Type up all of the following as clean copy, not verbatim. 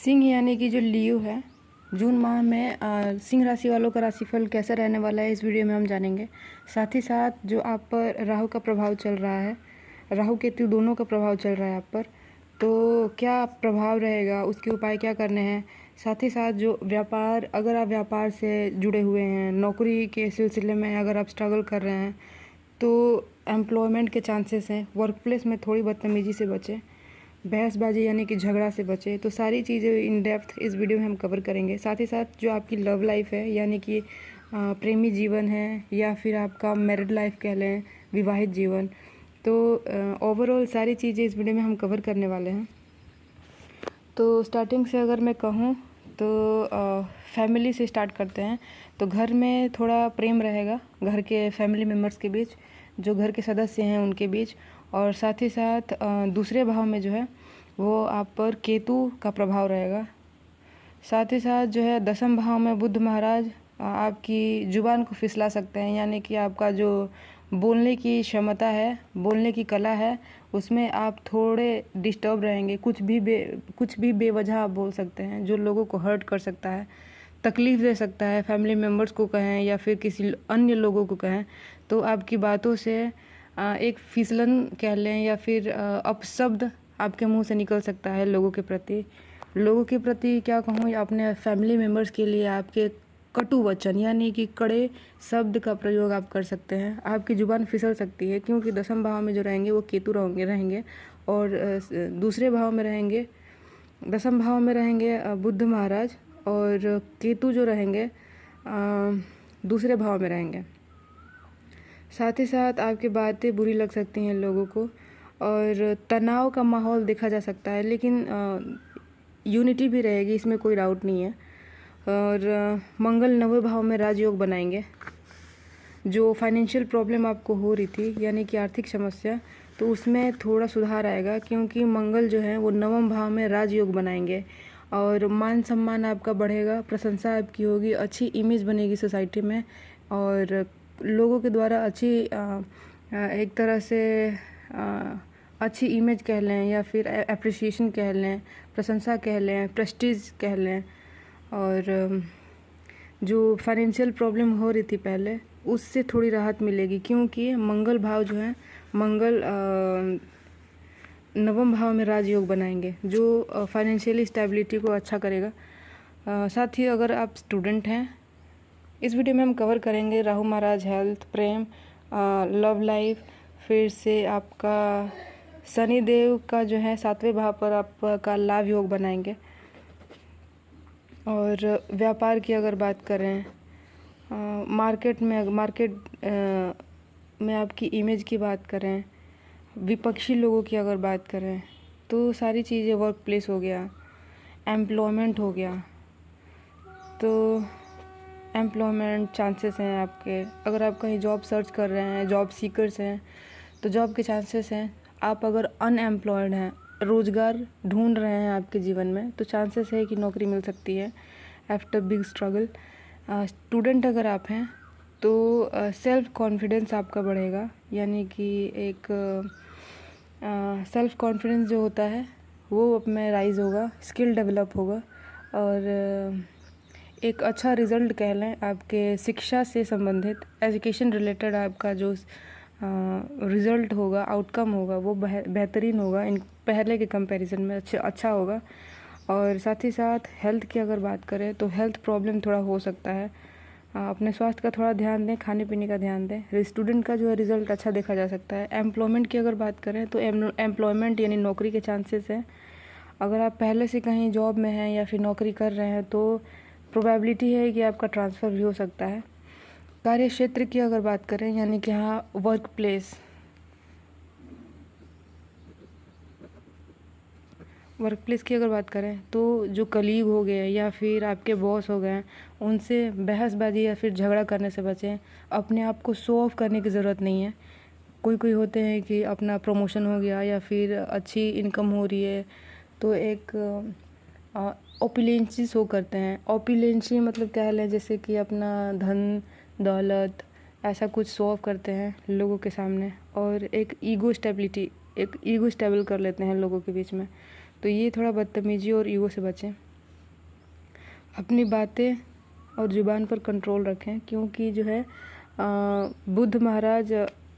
सिंह यानी कि जो लियो है, जून माह में सिंह राशि वालों का राशिफल कैसा रहने वाला है इस वीडियो में हम जानेंगे। साथ ही साथ जो आप पर राहु का प्रभाव चल रहा है, राहु केतु दोनों का प्रभाव चल रहा है आप पर, तो क्या प्रभाव रहेगा, उसके उपाय क्या करने हैं। साथ ही साथ जो व्यापार, अगर आप व्यापार से जुड़े हुए हैं, नौकरी के सिलसिले में अगर आप स्ट्रगल कर रहे हैं तो एम्प्लॉयमेंट के चांसेस हैं। वर्क प्लेस में थोड़ी बदतमीजी से बचें, बहसबाजी यानी कि झगड़ा से बचे। तो सारी चीज़ें इन डेप्थ इस वीडियो में हम कवर करेंगे। साथ ही साथ जो आपकी लव लाइफ है, यानी कि प्रेमी जीवन है या फिर आपका मैरिड लाइफ कह लें, विवाहित जीवन, तो ओवरऑल सारी चीज़ें इस वीडियो में हम कवर करने वाले हैं। तो स्टार्टिंग से अगर मैं कहूँ तो फैमिली से स्टार्ट करते हैं। तो घर में थोड़ा प्रेम रहेगा, घर के फैमिली मेम्बर्स के बीच, जो घर के सदस्य हैं उनके बीच। और साथ ही साथ दूसरे भाव में जो है वो आप पर केतु का प्रभाव रहेगा। साथ ही साथ जो है दसम भाव में बुध महाराज आपकी जुबान को फिसला सकते हैं, यानी कि आपका जो बोलने की क्षमता है, बोलने की कला है, उसमें आप थोड़े डिस्टर्ब रहेंगे। कुछ भी बेवजह आप बोल सकते हैं, जो लोगों को हर्ट कर सकता है, तकलीफ़ दे सकता है। फैमिली मेम्बर्स को कहें या फिर किसी अन्य लोगों को कहें, तो आपकी बातों से एक फिसलन कह लें या फिर अपशब्द आपके मुंह से निकल सकता है लोगों के प्रति क्या कहूँ, अपने फैमिली मेम्बर्स के लिए आपके कटु वचन यानी कि कड़े शब्द का प्रयोग आप कर सकते हैं। आपकी जुबान फिसल सकती है, क्योंकि दसम भाव में जो रहेंगे वो केतु रहेंगे और दूसरे भाव में रहेंगे, दसम भाव में रहेंगे बुध महाराज, और केतु जो रहेंगे दूसरे भाव में रहेंगे। साथ ही साथ आपकी बातें बुरी लग सकती हैं लोगों को और तनाव का माहौल देखा जा सकता है, लेकिन यूनिटी भी रहेगी, इसमें कोई डाउट नहीं है। और मंगल नवे भाव में राजयोग बनाएंगे। जो फाइनेंशियल प्रॉब्लम आपको हो रही थी, यानी कि आर्थिक समस्या, तो उसमें थोड़ा सुधार आएगा, क्योंकि मंगल जो है वो नवम भाव में राजयोग बनाएंगे। और मान सम्मान आपका बढ़ेगा, प्रशंसा आपकी होगी, अच्छी इमेज बनेगी सोसाइटी में, और लोगों के द्वारा अच्छी एक तरह से अच्छी इमेज कह लें या फिर एप्रिसिएशन कह लें, प्रशंसा कह लें, प्रेस्टीज कह लें। और जो फाइनेंशियल प्रॉब्लम हो रही थी पहले, उससे थोड़ी राहत मिलेगी, क्योंकि मंगल भाव जो है, मंगल नवम भाव में राजयोग बनाएंगे, जो फाइनेंशियली स्टेबिलिटी को अच्छा करेगा। साथ ही अगर आप स्टूडेंट हैं, इस वीडियो में हम कवर करेंगे राहु महाराज, हेल्थ, प्रेम, लव लाइफ, फिर से आपका शनि देव का जो है 7वें भाव पर आपका लाभ योग बनाएंगे। और व्यापार की अगर बात करें, मार्केट में आपकी इमेज की बात करें, विपक्षी लोगों की अगर बात करें, तो सारी चीज़ें, वर्क प्लेस हो गया, एम्प्लॉयमेंट हो गया, तो एम्प्लॉयमेंट चांसेस हैं आपके। अगर आप कहीं जॉब सर्च कर रहे हैं, जॉब सीकर्स हैं, तो जॉब के चांसेस हैं। आप अगर अनएम्प्लॉयड हैं, रोज़गार ढूंढ रहे हैं आपके जीवन में, तो चांसेस है कि नौकरी मिल सकती है आफ्टर बिग स्ट्रगल। स्टूडेंट अगर आप हैं तो सेल्फ कॉन्फिडेंस आपका बढ़ेगा, यानी कि एक सेल्फ कॉन्फिडेंस जो होता है वो अब में राइज होगा, स्किल डेवलप होगा, और एक अच्छा रिज़ल्ट कह लें आपके शिक्षा से संबंधित, एजुकेशन रिलेटेड आपका जो रिज़ल्ट होगा, आउटकम होगा, वो बेहतरीन होगा, इन पहले के कंपैरिजन में अच्छा होगा। और साथ ही साथ हेल्थ की अगर बात करें, तो हेल्थ प्रॉब्लम थोड़ा हो सकता है, अपने स्वास्थ्य का थोड़ा ध्यान दें, खाने पीने का ध्यान दें। स्टूडेंट का जो है रिज़ल्ट अच्छा देखा जा सकता है। एम्प्लॉयमेंट की अगर बात करें, तो एम्प्लॉयमेंट यानी नौकरी के चांसेस हैं। अगर आप पहले से कहीं जॉब में हैं या फिर नौकरी कर रहे हैं, तो प्रोबेबिलिटी है कि आपका ट्रांसफ़र भी हो सकता है। कार्य क्षेत्र की अगर बात करें, यानी कि हाँ, वर्क प्लेस की अगर बात करें, तो जो कलीग हो गए या फिर आपके बॉस हो गए, उनसे बहसबाजी या फिर झगड़ा करने से बचें। अपने आप को शो ऑफ करने की ज़रूरत नहीं है। कोई होते हैं कि अपना प्रमोशन हो गया या फिर अच्छी इनकम हो रही है, तो एक ओपुलेंसी शो करते हैं। ओपुलेंसी मतलब क्या है, जैसे कि अपना धन दौलत ऐसा कुछ शो ऑफ करते हैं लोगों के सामने, और एक ईगो स्टेबल कर लेते हैं लोगों के बीच में। तो ये थोड़ा बदतमीजी और ईगो से बचें। अपनी बातें और ज़ुबान पर कंट्रोल रखें, क्योंकि जो है बुध महाराज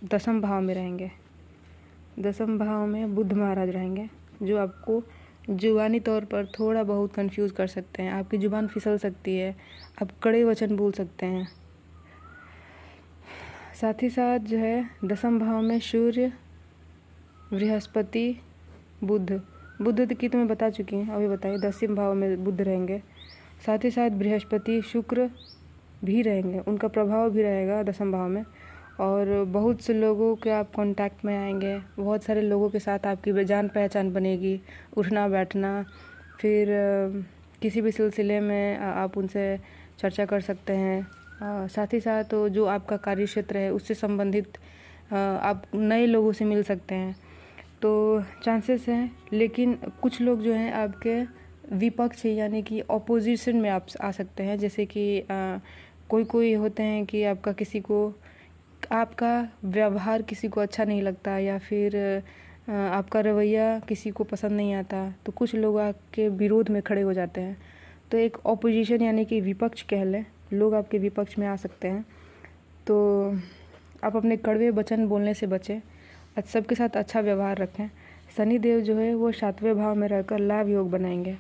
दसम भाव में रहेंगे। दसम भाव में बुध महाराज रहेंगे, जो आपको जुबानी तौर पर थोड़ा बहुत कंफ्यूज कर सकते हैं। आपकी ज़ुबान फिसल सकती है, आप कड़े वचन बोल सकते हैं। साथ ही साथ जो है दसम भाव में सूर्य, बृहस्पति, बुध की तो मैं बता चुकी हूँ, अभी बताइए। दसम भाव में बुध रहेंगे, साथ ही साथ बृहस्पति, शुक्र भी रहेंगे, उनका प्रभाव भी रहेगा दसम भाव में। और बहुत से लोगों के आप कांटेक्ट में आएंगे, बहुत सारे लोगों के साथ आपकी जान पहचान बनेगी, उठना बैठना, फिर किसी भी सिलसिले में आप उनसे चर्चा कर सकते हैं। साथ ही साथ जो आपका कार्य क्षेत्र है उससे संबंधित आप नए लोगों से मिल सकते हैं, तो चांसेस हैं। लेकिन कुछ लोग जो हैं आपके विपक्ष यानी कि ऑपोजिशन में आप आ सकते हैं। जैसे कि कोई होते हैं कि आपका व्यवहार किसी को अच्छा नहीं लगता, या फिर आपका रवैया किसी को पसंद नहीं आता, तो कुछ लोग आपके विरोध में खड़े हो जाते हैं। तो एक ऑपोजिशन यानी कि विपक्ष कह लें, लोग आपके विपक्ष में आ सकते हैं। तो आप अपने कड़वे वचन बोलने से बचें, सबके साथ अच्छा व्यवहार रखें। शनि देव जो है वो 7वें भाव में रहकर लाभ योग बनाएंगे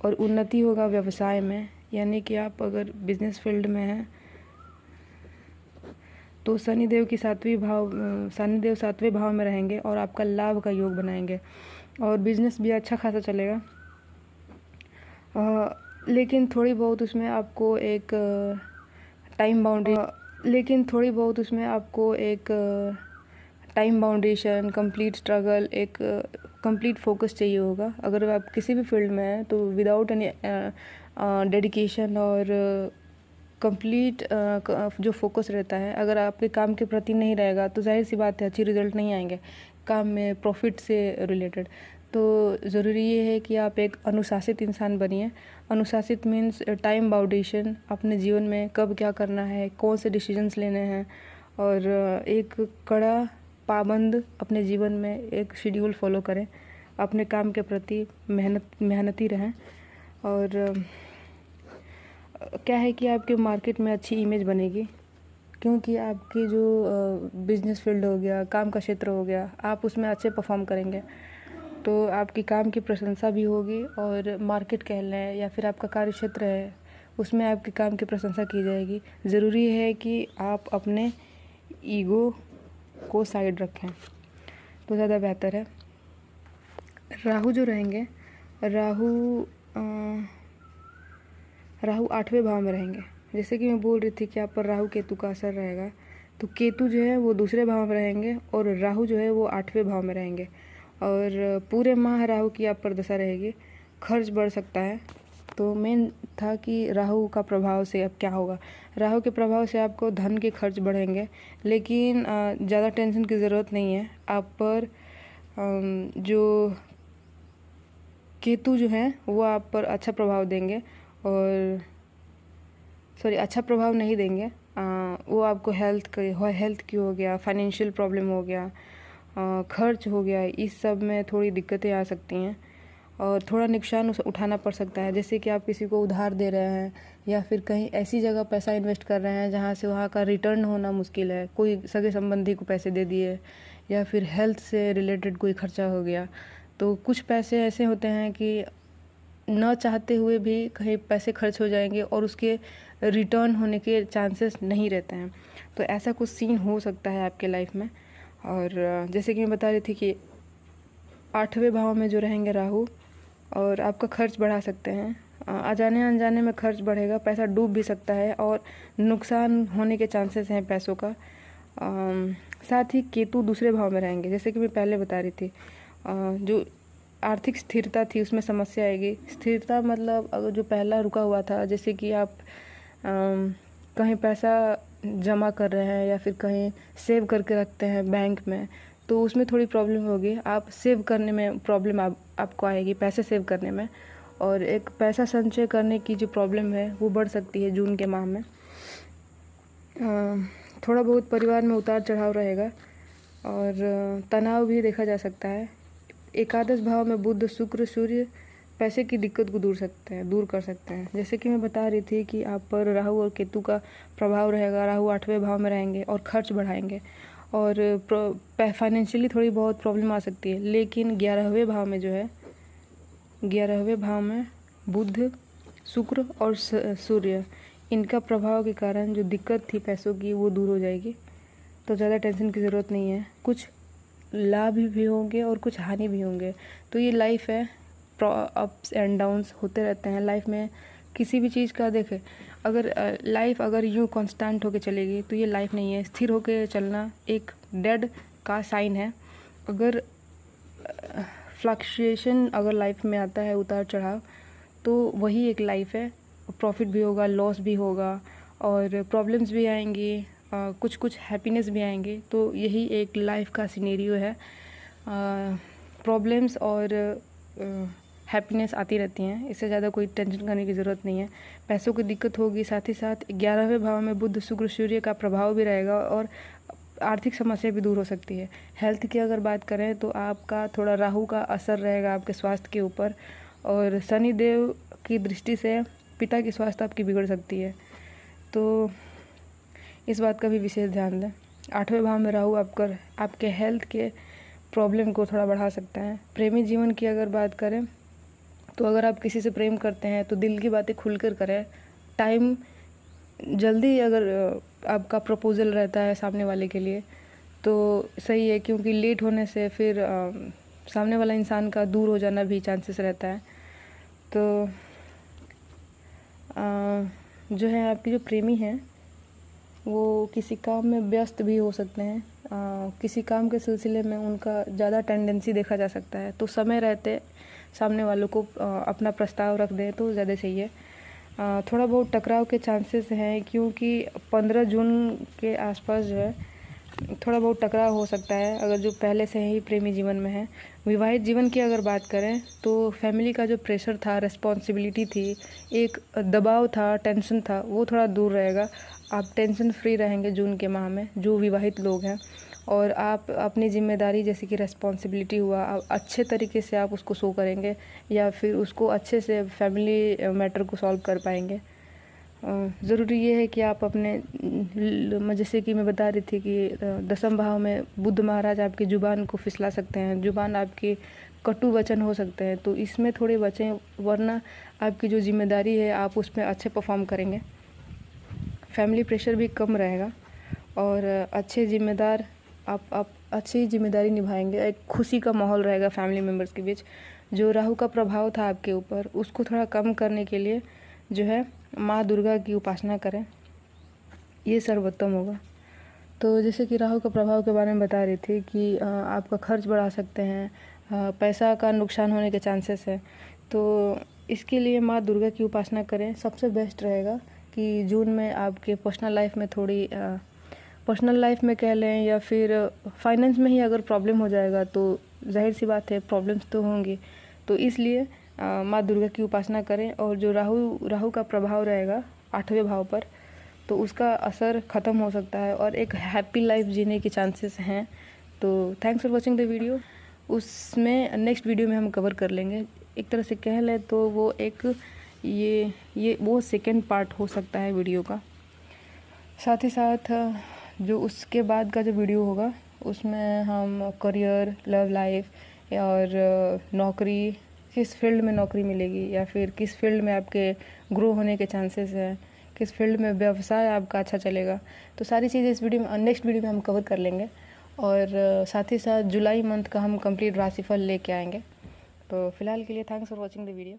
और उन्नति होगा व्यवसाय में। यानी कि आप अगर बिजनेस फील्ड में हैं तो शनि देव 7वें भाव में रहेंगे और आपका लाभ का योग बनाएंगे और बिजनेस भी अच्छा खासा चलेगा। लेकिन थोड़ी बहुत उसमें आपको एक टाइम बाउंडेशन, कंप्लीट स्ट्रगल, एक कंप्लीट फोकस चाहिए होगा। अगर आप किसी भी फील्ड में हैं तो विदाउट एनी डेडिकेशन और कंप्लीट जो फोकस रहता है, अगर आपके काम के प्रति नहीं रहेगा तो जाहिर सी बात है अच्छी रिजल्ट नहीं आएंगे काम में, प्रॉफिट से रिलेटेड। तो ज़रूरी ये है कि आप एक अनुशासित इंसान बनिए। अनुशासित मीन्स टाइम बाउंडेशन, अपने जीवन में कब क्या करना है, कौन से डिसीजंस लेने हैं, और एक कड़ा पाबंद अपने जीवन में एक शेड्यूल फॉलो करें। अपने काम के प्रति मेहनती रहें। और क्या है कि आपके मार्केट में अच्छी इमेज बनेगी, क्योंकि आपकी जो बिजनेस फील्ड हो गया, काम का क्षेत्र हो गया, आप उसमें अच्छे परफॉर्म करेंगे तो आपकी काम की प्रशंसा भी होगी। और मार्केट कह लें या फिर आपका कार्य क्षेत्र है, उसमें आपके काम की प्रशंसा की जाएगी। ज़रूरी है कि आप अपने ईगो को साइड रखें तो ज़्यादा बेहतर है। राहु जो रहेंगे, राहु 8वें भाव में रहेंगे। जैसे कि मैं बोल रही थी कि आप पर राहु केतु का असर रहेगा, तो केतु जो है वो दूसरे भाव में रहेंगे और राहु जो है वो 8वें भाव में रहेंगे। और पूरे माह राहु की आप पर दशा रहेगी, खर्च बढ़ सकता है। तो मेन था कि राहु का प्रभाव से अब क्या होगा। राहु के प्रभाव से आपको धन के खर्च बढ़ेंगे, लेकिन ज़्यादा टेंशन की ज़रूरत नहीं है। आप पर जो केतु जो हैं वो आप पर अच्छा प्रभाव देंगे, और अच्छा प्रभाव नहीं देंगे, वो आपको हेल्थ की हो गया, फाइनेंशियल प्रॉब्लम हो गया, खर्च हो गया, इस सब में थोड़ी दिक्कतें आ सकती हैं और थोड़ा नुकसान उठाना पड़ सकता है। जैसे कि आप किसी को उधार दे रहे हैं या फिर कहीं ऐसी जगह पैसा इन्वेस्ट कर रहे हैं जहाँ से वहाँ का रिटर्न होना मुश्किल है। कोई सगे संबंधी को पैसे दे दिए या फिर हेल्थ से रिलेटेड कोई खर्चा हो गया। तो कुछ पैसे ऐसे होते हैं कि न चाहते हुए भी कहीं पैसे खर्च हो जाएंगे और उसके रिटर्न होने के चांसेस नहीं रहते हैं। तो ऐसा कुछ सीन हो सकता है आपके लाइफ में। और जैसे कि मैं बता रही थी कि 8वें भाव में जो रहेंगे राहु, और आपका खर्च बढ़ा सकते हैं। अजाने अनजाने में खर्च बढ़ेगा, पैसा डूब भी सकता है और नुकसान होने के चांसेस हैं पैसों का। साथ ही केतु दूसरे भाव में रहेंगे। जैसे कि मैं पहले बता रही थी, जो आर्थिक स्थिरता थी उसमें समस्या आएगी। स्थिरता मतलब अगर जो पहला रुका हुआ था, जैसे कि आप कहीं पैसा जमा कर रहे हैं या फिर कहीं सेव करके रखते हैं बैंक में, तो उसमें थोड़ी प्रॉब्लम होगी। आप सेव करने में प्रॉब्लम आपको आएगी, पैसे सेव करने में, और एक पैसा संचय करने की जो प्रॉब्लम है वो बढ़ सकती है जून के माह में। थोड़ा बहुत परिवार में उतार चढ़ाव रहेगा और तनाव भी देखा जा सकता है। एकादश भाव में बुध, शुक्र, सूर्य, पैसे की दिक्कत को दूर कर सकते हैं। जैसे कि मैं बता रही थी कि आप पर राहु और केतु का प्रभाव रहेगा। राहु 8वें भाव में रहेंगे और खर्च बढ़ाएंगे और फाइनेंशियली थोड़ी बहुत प्रॉब्लम आ सकती है। लेकिन 11वें भाव में जो है, 11वें भाव में बुध, शुक्र और सूर्य, इनका प्रभाव के कारण जो दिक्कत थी पैसों की वो दूर हो जाएगी। तो ज़्यादा टेंशन की ज़रूरत नहीं है। कुछ लाभ भी होंगे और कुछ हानि भी होंगे। तो ये लाइफ है, अप्स एंड डाउन्स होते रहते हैं लाइफ में। किसी भी चीज़ का देखें, अगर लाइफ अगर यूँ कांस्टेंट होके चलेगी तो ये लाइफ नहीं है। स्थिर होके चलना एक डेड का साइन है। अगर फ्लक्चुएशन अगर लाइफ में आता है, उतार चढ़ाव, तो वही एक लाइफ है। प्रॉफिट भी होगा, लॉस भी होगा और प्रॉब्लम्स भी आएंगी, कुछ कुछ हैप्पीनेस भी आएंगे। तो यही एक लाइफ का सिनेरियो है। प्रॉब्लम्स और हैप्पीनेस आती रहती हैं, इससे ज़्यादा कोई टेंशन करने की ज़रूरत नहीं है। पैसों की दिक्कत होगी, साथ ही साथ 11वें भाव में बुध, शुक्र, सूर्य का प्रभाव भी रहेगा और आर्थिक समस्या भी दूर हो सकती है। हेल्थ की अगर बात करें तो आपका थोड़ा राहु का असर रहेगा आपके स्वास्थ्य के ऊपर और शनि देव की दृष्टि से पिता की स्वास्थ्य आपकी बिगड़ सकती है। तो इस बात का भी विशेष ध्यान दें। 8वें भाव में राहु आपके हेल्थ के प्रॉब्लम को थोड़ा बढ़ा सकता है। प्रेमी जीवन की अगर बात करें तो अगर आप किसी से प्रेम करते हैं तो दिल की बातें खुलकर करें। टाइम जल्दी अगर आपका प्रपोजल रहता है सामने वाले के लिए तो सही है, क्योंकि लेट होने से फिर सामने वाला इंसान का दूर हो जाना भी चांसेस रहता है। तो जो है आपके जो प्रेमी हैं वो किसी काम में व्यस्त भी हो सकते हैं। किसी काम के सिलसिले में उनका ज़्यादा टेंडेंसी देखा जा सकता है। तो समय रहते सामने वालों को अपना प्रस्ताव रख दें तो ज़्यादा सही है। थोड़ा बहुत टकराव के चांसेस हैं, क्योंकि 15 जून के आसपास जो है थोड़ा बहुत टकराव हो सकता है अगर जो पहले से ही प्रेमी जीवन में है। विवाहित जीवन की अगर बात करें तो फैमिली का जो प्रेशर था, रिस्पॉन्सिबिलिटी थी, एक दबाव था, टेंशन था, वो थोड़ा दूर रहेगा। आप टेंशन फ्री रहेंगे जून के माह में, जो विवाहित लोग हैं। और आप अपनी जिम्मेदारी जैसे कि रिस्पॉन्सिबिलिटी हुआ, आप अच्छे तरीके से आप उसको शो करेंगे या फिर उसको अच्छे से फैमिली मैटर को सॉल्व कर पाएंगे। ज़रूरी ये है कि आप अपने, जैसे कि मैं बता रही थी कि 10वें भाव में बुध महाराज आपकी ज़ुबान को फिसला सकते हैं। ज़ुबान आपकी कटु वचन हो सकते हैं, तो इसमें थोड़े बचें, वरना आपकी जो जिम्मेदारी है आप उसमें अच्छे परफॉर्म करेंगे। फैमिली प्रेशर भी कम रहेगा और अच्छे जिम्मेदार आप अच्छी जिम्मेदारी निभाएंगे। एक खुशी का माहौल रहेगा फैमिली मेम्बर्स के बीच। जो राहु का प्रभाव था आपके ऊपर, उसको थोड़ा कम करने के लिए जो है माँ दुर्गा की उपासना करें, ये सर्वोत्तम होगा। तो जैसे कि राहु का प्रभाव के बारे में बता रही थी कि आपका खर्च बढ़ा सकते हैं, पैसा का नुकसान होने के चांसेस है। तो इसके लिए माँ दुर्गा की उपासना करें, सबसे बेस्ट रहेगा। कि जून में आपके पर्सनल लाइफ में थोड़ी पर्सनल लाइफ में कह लें या फिर फाइनेंस में ही अगर प्रॉब्लम हो जाएगा तो जाहिर सी बात है प्रॉब्लम्स तो होंगी। तो इसलिए माँ दुर्गा की उपासना करें और जो राहु का प्रभाव रहेगा 8वें भाव पर, तो उसका असर ख़त्म हो सकता है और एक हैप्पी लाइफ जीने के चांसेस हैं। तो thanks for watching the video. उसमें नेक्स्ट वीडियो में हम कवर कर लेंगे। एक तरह से कह लें तो वो एक ये वो सेकेंड पार्ट हो सकता है वीडियो का। साथ ही साथ जो उसके बाद का जो वीडियो होगा उसमें हम करियर, लव लाइफ और नौकरी, किस फील्ड में नौकरी मिलेगी या फिर किस फील्ड में आपके ग्रो होने के चांसेस हैं, किस फील्ड में व्यवसाय आपका अच्छा चलेगा, तो सारी चीज़ें इस वीडियो में नेक्स्ट वीडियो में हम कवर कर लेंगे। और साथ ही साथ जुलाई मंथ का हम कंप्लीट राशिफल लेके आएंगे। तो फिलहाल के लिए thanks for watching the video.